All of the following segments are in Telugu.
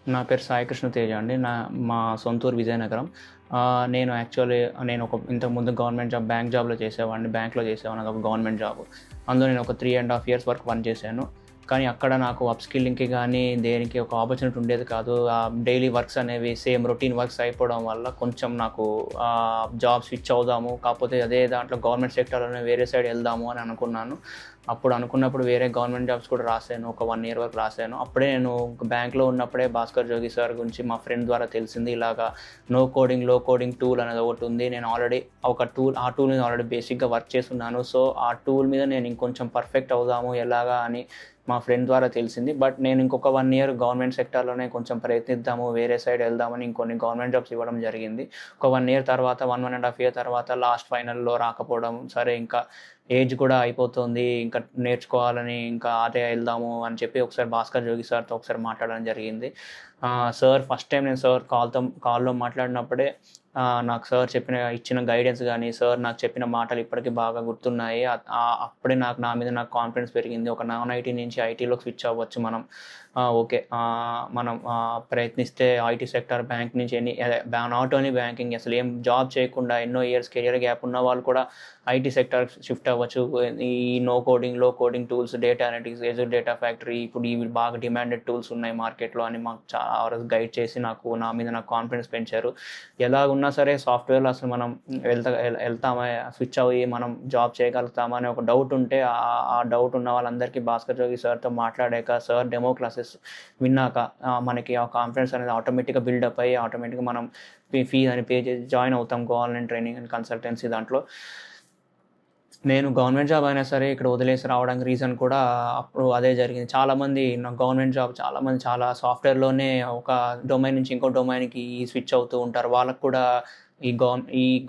నా పేరు సాయి కృష్ణ తేజ అండి. మా సొంతూరు విజయనగరం. నేను యాక్చువల్లీ ఇంతకుముందు గవర్నమెంట్ జాబ్ బ్యాంక్ జాబ్‌లో చేసేవాడిని. బ్యాంక్‌లో చేసేవాడిని. అదొక గవర్నమెంట్ జాబ్. అందులో నేను ఒక 3 ½ ఇయర్స్ వరకు పనిచేశాను. కానీ అక్కడ నాకు అప్‌స్కిల్లింగ్‌కి గానీ, దేనికి ఒక ఆపర్చునిటీ ఉండేది కాదు. డైలీ వర్క్స్ అనేవి సేమ్ రొటీన్ వర్క్స్ అయిపోవడం వల్ల కొంచెం నాకు జాబ్ స్విచ్ అవుదాము. కాకపోతే అదే దాంట్లో గవర్నమెంట్ సెక్టార్‌లోనే వేరే సైడ్ వెళ్దాము అని అనుకున్నాను. అప్పుడు అనుకున్నప్పుడు వేరే గవర్నమెంట్ జాబ్స్ కూడా రాశాను. ఒక 1 ఇయర్ వరకు రాశాను. అప్పుడే నేను బ్యాంక్‌లో ఉన్నప్పుడే భాస్కర్ జోగి సార్ గురించి మా ఫ్రెండ్ ద్వారా తెలిసింది. ఇలాగా నో కోడింగ్, లో కోడింగ్ టూల్ అనేది ఒకటుంది. నేను ఆల్రెడీ ఆ టూల్ మీద ఆల్రెడీ బేసిక్‌గా వర్క్ చేసున్నాను. సో, ఆ టూల్ మీద నేను ఇంకొంచెం పర్ఫెక్ట్ అవుదాము ఎలాగా అని మా ఫ్రెండ్ ద్వారా తెలిసింది. బట్ నేను ఇంకొక 1 ఇయర్ గవర్నమెంట్ సెక్టార్‌లోనే కొంచెం ప్రయత్నిద్దాము, వేరే సైడ్ వెళ్దామని ఇంకొన్ని గవర్నమెంట్ జాబ్స్ ఇవ్వడం జరిగింది. ఒక 1 ఇయర్ తర్వాత 1 ½ ఇయర్ తర్వాత లాస్ట్ ఫైనల్‌లో రాకపోవడం, సరే ఇంకా ఏజ్ కూడా అయిపోతుంది. ఇంకా నేర్చుకోవాలని ఇంకా అదే వెళ్దాము అని చెప్పి ఒకసారి భాస్కర్ జోగి సార్‌తో ఒకసారి మాట్లాడడం జరిగింది. సార్ ఫస్ట్ టైం నేను సార్ కాల్‌లో మాట్లాడినప్పుడే నాకు సార్ ఇచ్చిన గైడెన్స్ గానీ, సార్ నాకు చెప్పిన మాటలు ఇప్పటికీ బాగా గుర్తున్నాయి. అప్పుడే నా మీద నాకు కాన్ఫిడెన్స్ పెరిగింది. ఒక నాన్ ఐటీ నుంచి ఐటీలోకి స్విచ్ అవ్వచ్చు మనం. ఓకే. మనం ప్రయత్నిస్తే ఐటీ సెక్టార్ బ్యాంక్ నుంచి నాట్ ఓన్లీ బ్యాంకింగ్ అసలు ఏం జాబ్ చేయకుండా ఎన్నో ఇయర్స్ కెరియర్ గ్యాప్ ఉన్న వాళ్ళు కూడా ఐటీ సెక్టార్‌కి షిఫ్ట్ అవ్వచ్చు. ఈ నో కోడింగ్, లో coding tools, data analytics, Azure data factory ఇప్పుడు ఇవి బాగా డిమాండెడ్ టూల్స్ ఉన్నాయి మార్కెట్‌లో అని మాకు చాలా గైడ్ చేసి నా మీద నాకు కాన్ఫిడెన్స్ పెంచారు. ఎలాగున్నా సరే సాఫ్ట్‌వేర్‌లో అసలు మనం వెళ్తామా, స్విచ్ అయ్యి మనం జాబ్ చేయగలుగుతామా అనే ఒక డౌట్ ఉంటే ఆ డౌట్ ఉన్న వాళ్ళందరికీ భాస్కర్ జోగి సార్‌తో మాట్లాడాక, సార్ డెమో క్లాసెస్ విన్నాక మనకి ఆ కాన్ఫిడెన్స్ అనేది ఆటోమేటిక్‌గా బిల్డప్ అయ్యి ఆటోమేటిక్‌గా మనం ఫీజ్ అని పే చేసి జాయిన్ అవుతాం గవర్నమెంట్ ట్రైనింగ్ అండ్ కన్సల్టెన్సీ దాంట్లో. నేను గవర్నమెంట్ జాబ్ అయినా సరే ఇక్కడ వదిలేసి రావడానికి రీజన్ కూడా అప్పుడు అదే జరిగింది. నాకు గవర్నమెంట్ జాబ్ చాలా సాఫ్ట్‌వేర్‌లోనే ఒక డొమైన్ నుంచి ఇంకో డొమైన్‌కి స్విచ్ అవుతూ ఉంటారు. వాళ్ళకి కూడా ఈ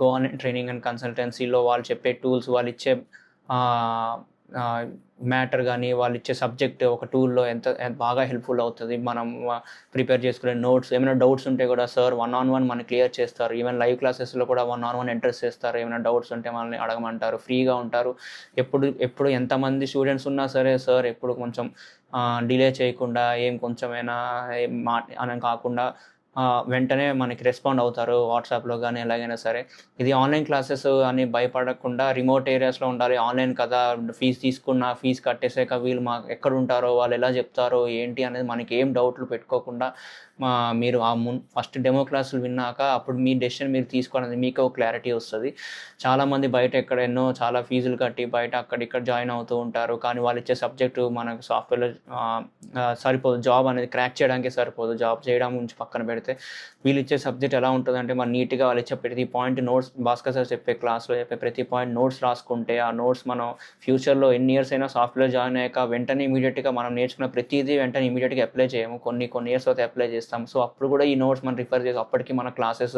గవర్నమెంట్ ట్రైనింగ్ అండ్ కన్సల్టెన్సీలో వాళ్ళు చెప్పే టూల్స్, వాళ్ళిచ్చే ఆహ్, ఆహ్, మ్యాటర్ గానీ, వాళ్ళిచ్చే సబ్జెక్ట్ ఒక టూల్‌లో ఎంత బాగా హెల్ప్‌ఫుల్ అవుతది. మనం ప్రిపేర్ చేసుకునే నోట్స్ ఏమైనా డౌట్స్ ఉంటే కూడా సార్ వన్ ఆన్ వన్ మనకి క్లియర్ చేస్తారు. ఈవెన్ లైవ్ క్లాసెస్‌లో కూడా వన్ ఆన్ వన్ ఎంటర్స్ చేస్తారు. ఏమైనా డౌట్స్ ఉంటే మనల్ని అడగమంటారు. ఫ్రీగా ఉంటారు. ఎప్పుడు ఎంతమంది స్టూడెంట్స్ ఉన్నా సరే సార్ ఎప్పుడు కొంచెం డిలే చేయకుండా కొంచెమైనా ఏం మాట అని కాకుండా వెంటనే మనకి రెస్పాండ్ అవుతారు. వాట్సాప్‌లో గానీ ఎలాగైనా సరే. ఇది ఆన్‌లైన్ క్లాసెస్ అని భయపడకుండా రిమోట్ ఏరియాస్‌లో ఉండాలి. ఆన్‌లైన్ కదా! ఫీజ్ కట్టేసాక వీళ్ళు ఎక్కడుంటారో, వాళ్ళు ఎలా చెప్తారో, ఏంటి అనేది మనకేం డౌట్‌లు పెట్టుకోకుండా మీరు ఫస్ట్ డెమో క్లాసులు విన్నాక అప్పుడు మీ డెసిషన్ మీరు తీసుకోవడానికి మీకే ఒక క్లారిటీ వస్తది. చాలామంది బయట చాలా ఫీజులు కట్టి బయట అక్కడ ఇక్కడ జాయిన్ అవుతూ ఉంటారు. కానీ వాళ్ళిచ్చే సబ్జెక్టు మనకు సాఫ్ట్‌వేర్‌లో సరిపోదు. జాబ్ అనేది క్రాక్ చేయడానికే సరిపోదు. జాబ్ చేయడం గురించి పక్కన పెడితే వీళ్ళిచ్చే సబ్జెక్ట్ ఎలా ఉంటదంటే నీట్‌గా వాళ్ళిచ్చే ప్రతి పాయింట్ నోట్స్ భాస్కర్ సార్ క్లాస్‌లో చెప్పే ప్రతి పాయింట్ నోట్స్ రాసుకుంటే, ఆ నోట్స్ మనం ఫ్యూచర్‌లో ఎన్ని ఇయర్స్ అయినా సాఫ్ట్‌వేర్ జాయిన్ అయ్యాక వెంటనే ఇమ్మీడియేట్‌గా మనం నేర్చుకున్న ప్రతీదీ వెంటనే ఇమ్మీడియేట్‌గా అప్లై చేయము. కొన్ని ఇయర్స్ తర్వాత అప్లై చేస్తాం. సో, అప్పుడు కూడా ఈ నోట్స్ మనం రిఫర్ చేసి అప్పటికి మన క్లాసెస్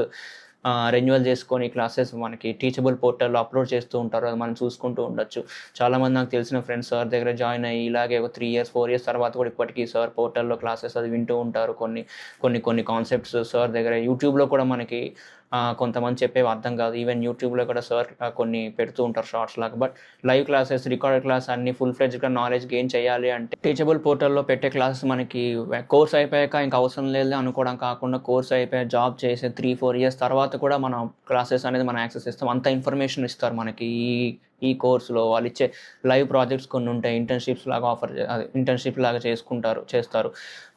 రెన్యువల్ చేసుకొని క్లాసెస్ మనకి టీచబుల్ పోర్టల్‌లో అప్‌లోడ్ చేస్తూ ఉంటారు. అది మనం చూసుకుంటూ ఉండొచ్చు. చాలామంది నాకు తెలిసిన ఫ్రెండ్స్ సార్ దగ్గర జాయిన్ అయ్యి ఇలాగే ఒక 3 ఇయర్స్, 4 ఇయర్స్ తర్వాత కూడా ఇప్పటికీ సార్ పోర్టల్‌లో క్లాసెస్ అది వింటూ ఉంటారు. కొన్ని కాన్సెప్ట్స్ సార్ దగ్గర యూట్యూబ్‌లో కూడా మనకి కొంతమంది చెప్పేవి అర్థం కాదు. ఈవెన్ యూట్యూబ్‌లో కూడా సార్ కొన్ని పెడుతూ ఉంటారు షార్ట్స్ లాగా. But live classes, recorded class అన్నీ ఫుల్ ఫ్లెడ్జ్‌గా నాలెడ్జ్ గెయిన్ చేయాలి అంటే టీచబుల్ పోర్టల్‌లో పెట్టే క్లాసెస్ మనకి కోర్స్ అయిపోయాక ఇంక అవసరం లేదులే అనుకోవడం కాకుండా కోర్స్ అయిపోయాక జాబ్ చేసే 3, 4 ఇయర్స్ తర్వాత కూడా మనం క్లాసెస్ అనేది మనం యాక్సెస్ ఇస్తాం. అంత ఇన్ఫర్మేషన్ ఇస్తారు మనకి ఈ కోర్స్‌లో. వాళ్ళిచ్చే లైవ్ ప్రాజెక్ట్స్ కొన్ని ఉంటాయి. ఇంటర్న్‌షిప్ లాగా చేస్తారు.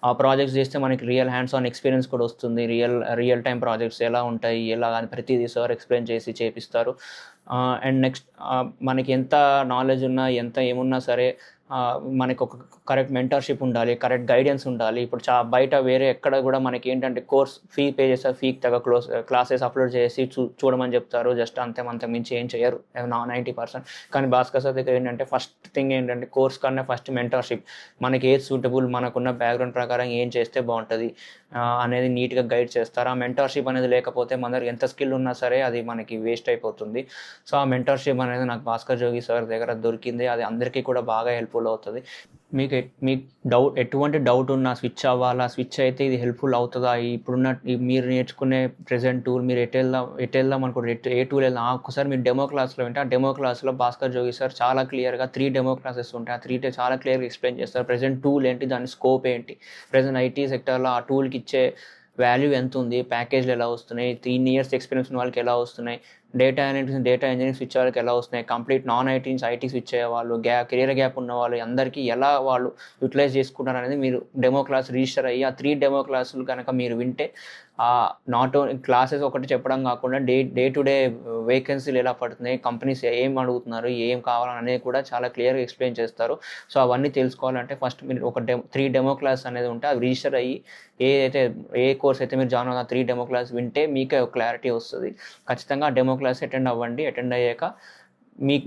ఆ ప్రాజెక్ట్స్ చేస్తే మనకి రియల్ హ్యాండ్స్ ఆన్ ఎక్స్‌పీరియన్స్ కూడా వస్తుంది. రియల్ టైమ్ ప్రాజెక్ట్స్ ఎలా ఉంటాయి, ఎలా అని ప్రతీదీ సార్ ఎక్స్‌ప్లెయిన్ చేసి చేపిస్తారు. అండ్ నెక్స్ట్ మనకి ఎంత నాలెడ్జ్ ఉన్నా, ఏమున్నా సరే మనకొక కరెక్ట్ మెంటర్‌షిప్ ఉండాలి. కరెక్ట్ గైడెన్స్ ఉండాలి. ఇప్పుడు బయట వేరే ఎక్కడ గూడా మనకేంటంటే ఫీ పే చేస్తారు. ఫీకి తగ్గ క్లాసెస్ అప్‌లోడ్ చేసి చూడమని చెప్తారు. జస్ట్ అంతకు మించి ఏం చేయరు. 90%. కానీ భాస్కర్ సార్ దగ్గర ఏంటంటే ఫస్ట్ థింగ్ ఏంటంటే కోర్స్ కన్నా ఫస్ట్ మెంటర్‌షిప్. మనకి ఏది సూటబుల్, మనకున్న బ్యాక్‌గ్రౌండ్ ప్రకారం ఏం చేస్తే బావుంటది అనేది నీట్‌గా గైడ్ చేస్తారు. ఆ మెంటర్‌షిప్ అనేది లేకపోతే మన దగ్గర ఎంత స్కిల్ ఉన్నా సరే అది మనకి వేస్ట్ అయిపోతుంది. సో, ఆ మెంటర్‌షిప్ అనేది నాకు భాస్కర్ జోగి సార్ దగ్గర దొరికింది. అది అందరికీ కూడా బాగా హెల్ప్‌ఫుల్ అవుతది. మీకు ఎటువంటి డౌట్ ఉన్నా స్విచ్ అవ్వాలా, స్విచ్ అయితే ఇది హెల్ప్ఫుల్ అవుతుందా, ఇప్పుడున్న మీరు నేర్చుకునే ప్రెజెంట్ టూల్, మీరు ఎటు వెళ్దాం అనుకోండి, ఏ టూల్ వెళ్దాం, ఒక్కసారి మీరు డెమో క్లాస్లో వింటే, ఆ డెమో క్లాస్లో భాస్కర్ జోగి సార్ చాలా క్లియర్గా 3 డెమో క్లాసెస్ ఉంటాయి. ఆ 3 చాలా క్లియర్గా ఎక్స్ప్లెయిన్ చేస్తారు. ప్రెజెంట్ టూల్ ఏంటి, దాని స్కోప్ ఏంటి, ప్రెజెంట్ ఐటీ సెక్టర్లో ఆ టూల్కి ఇచ్చే వాల్యూ ఎంత ఉంది, ప్యాకేజ్లు ఎలా వస్తున్నాయి, 3 ఇయర్స్ ఎక్స్పీరియన్స్ ఉన్న వాళ్ళకి ఎలా వస్తున్నాయి, data analytics, data engineering switch వాళ్ళకి ఎలా వస్తున్నాయి, కంప్లీట్ నాన్ ఐటీ నుంచి ఐటీ స్విచ్ అయ్యే వాళ్ళు, కెరియర్ గ్యాప్ ఉన్న వాళ్ళు అందరికీ ఎలా వాళ్ళు యూటిలైజ్ చేసుకుంటారు అనేది మీరు డెమో క్లాస్ రిజిస్టర్ అయ్యి ఆ 3 డెమో క్లాసులు కనుక మీరు వింటే, నాట్ ఓన్లీ క్లాసెస్ ఒకటి చెప్పడం కాకుండా డే టు డే వేకెన్సీలు ఎలా పడుతున్నాయి, కంపెనీస్ ఏం అడుగుతున్నారు, ఏం కావాలనేది కూడా చాలా క్లియర్గా ఎక్స్ప్లెయిన్ చేస్తారు. సో అవన్నీ తెలుసుకోవాలంటే ఫస్ట్ మీరు ఒక 3 డెమో క్లాస్ అనేది ఉంటే అవి రిజిస్టర్ అయ్యి ఏ కోర్స్ అయితే మీరు జాయిన్ అవుతున్న 3 డెమో క్లాస్ వింటే మీకే ఒక క్లారిటీ వస్తుంది. ఖచ్చితంగా డెమో క్లాస్ అటెండ్ అవ్వండి. అటెండ్ అయ్యాక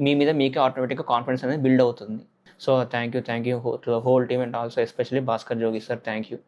మీ మీద మీకే ఆటోమేటిక్గా కాన్ఫిడెన్స్ అనేది బిల్డ్ అవుతుంది. So thank you to the whole team and also especially Bhaskar Jogi sir. Thank you.